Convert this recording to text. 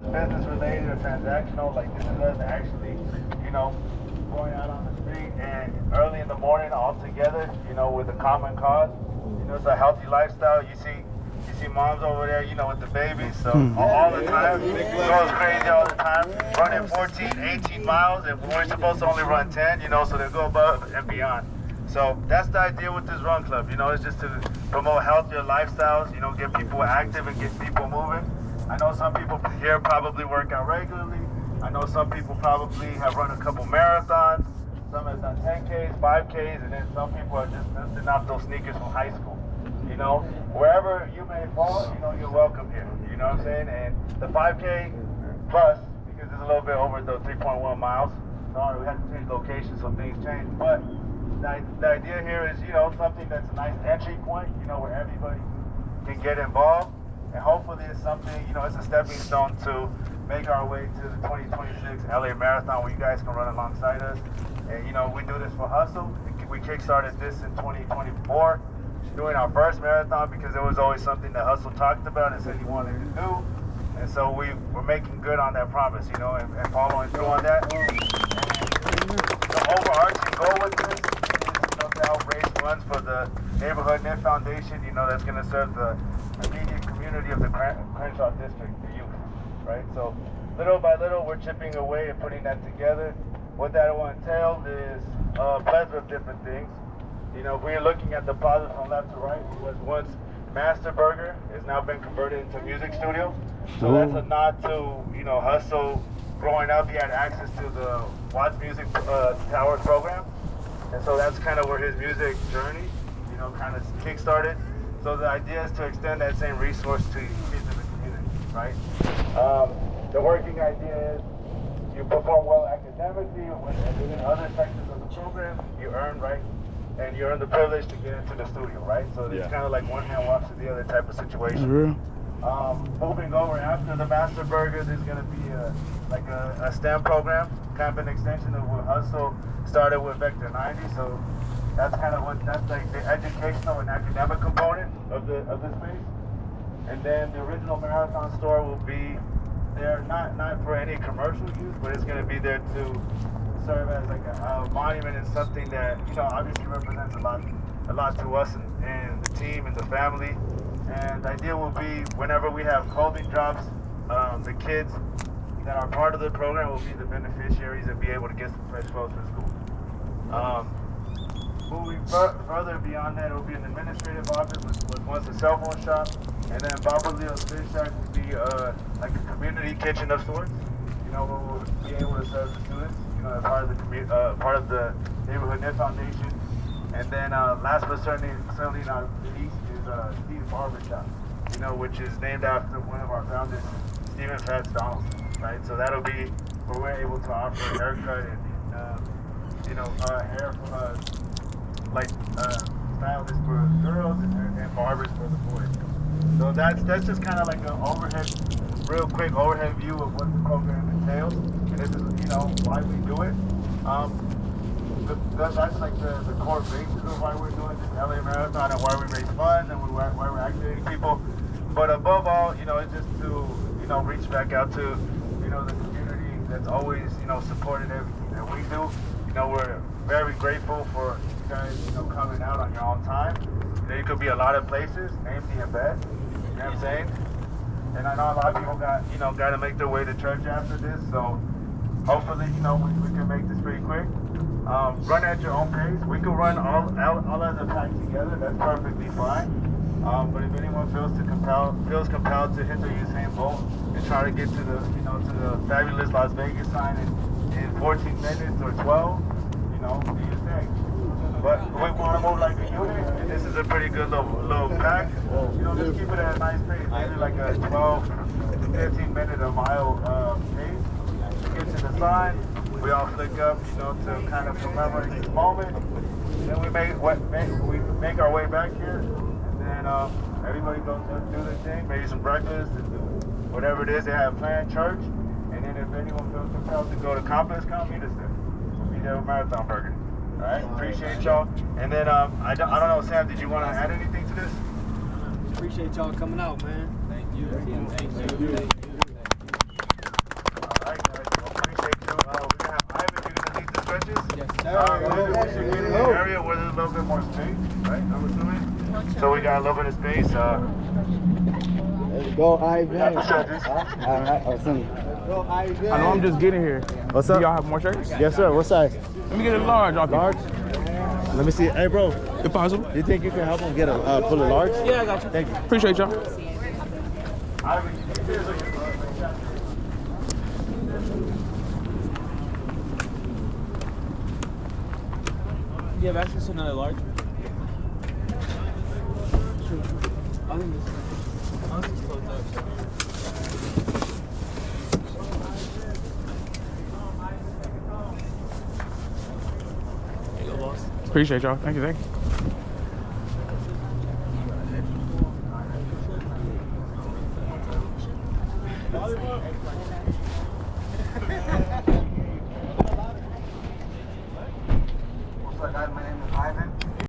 business related or transactional. Like this is us actually, you know, going out on the street and early in the morning all together, you know, with a common cause. You know, it's a healthy lifestyle. You see moms over there, you know, with the babies. So all the time, goes crazy all the time, running 14, 18 miles, and we're supposed to only run 10, you know, so they go above and beyond. So that's the idea with this run club, you know, it's just to promote healthier lifestyles, you know, get people active and get people moving. I know some people here probably work out regularly. I know some people probably have run a couple marathons. Some have done 10Ks, 5Ks, and then some people are just dusting off those sneakers from high school. You know, wherever you may fall, you know, you're welcome here. You know what I'm saying? And the 5K plus, because it's a little bit over the 3.1 miles. Sorry, we had to change locations, so things changed. But the idea here is, you know, something that's a nice entry point, you know, where everybody can get involved. And hopefully it's something, you know, it's a stepping stone to make our way to the 2026 LA Marathon where you guys can run alongside us. And, you know, we do this for Hustle. We kickstarted this in 2024, doing our first marathon because it was always something that Hustle talked about and said he wanted to do. And so we're making good on that promise, you know, and following through on that. And the overarching goal with this is, you know, to help raise funds for the Neighborhood Knit Foundation, you know, that's going to serve the immediate community of the Crenshaw District, the youth, right? So little by little, we're chipping away and putting that together. What that will entail is a plethora of different things. You know, if we're looking at the plaza from left to right, it was once Master Burger, has now been converted into a music studio. So that's a nod to, you know, Hustle. Growing up, he had access to the Watts Music Towers program. And so that's kind of where his music journey, you know, kind of kick-started. So the idea is to extend that same resource to kids in the community, right? The working idea is you perform well academically, and within other sectors of the program, you earn, right? And you earn the privilege to get into the studio, right? So it's kind of like one hand washes the other type of situation. Moving over after the Master Burger, there's going to be a STEM program, kind of an extension of what Hustle started with Vector 90. So that's kind of that's like the educational and academic component of the space. And then the original marathon store will be there, not for any commercial use, but it's going to be there to serve as like a monument and something that, you know, obviously represents a lot to us and the team and the family. And the idea will be whenever we have clothing drops, the kids that are part of the program will be the beneficiaries and be able to get some fresh clothes for school. Moving further beyond that, it will be an administrative office with once a cell phone shop, and then Baba Leo's Fish Shack will be like a community kitchen of sorts. You know, where we'll be able to serve the students, you know, as part of the Neighborhood Knit Foundation. And then last but certainly not least is Steve's Barber Shop, you know, which is named after one of our founders, Stephen Fats Donaldson, right? So that'll be where we're able to offer a haircut and, you know, hair for stylists for girls and barbers for the boys. So that's just kind of like an real quick overhead view of what the program entails. And this is, you know, why we do it. That's like the core basis of why we're doing this LA Marathon and why we raise funds and why we're activating people. But above all, you know, it's just to, you know, reach back out to, you know, the community that's always, you know, supported everything that we do. You know, we're very grateful for you guys, you know, coming out on your own time. You know, you could be a lot of places, namely in bed. You know what I'm saying? And I know a lot of people got to make their way to church after this. So hopefully, you know, we can make this pretty quick. Run at your own pace. We can run all as a pack together. That's perfectly fine. But if anyone feels compelled to hit the Usain Bolt and try to get to the fabulous Las Vegas sign in 14 minutes or 12, you know, do your thing. But we want to move like a unit, and this is a pretty good little pack. You know, just keep it at a nice pace, maybe like a 12 to 15 minute a mile pace. Get to the sign. We all flick up, you know, to kind of commemorate this moment. Then we make our way back here, and then everybody goes to do their thing, maybe some breakfast, and whatever it is they have planned, church. And then if anyone feels compelled to go to Compass, come meet us there. We'll be there with Marathon Burger. All right, appreciate y'all. And then I don't know, Sam, did you want to add anything to this? Appreciate y'all coming out, man. Thank you. Thank you. We should get in an area where there's a little bit more space, right? I'm assuming. So we got a little bit of space. Let's go, Ivan. Got the judges. All right, awesome. Go, Ivan. I know I'm just getting here. What's Do up? y'all have more shirts? Yes, sir. What size? Let me get a large off you. Large? Let me see. Hey, bro. If possible. You think you can help him get a pull a large? Yeah, I got you. Thank you. Appreciate y'all. Do you have access to another large? Sure. I think this is closed up. There you go, boss. Appreciate y'all. Thank you, thank you. What's up, guys? My name is Ivan.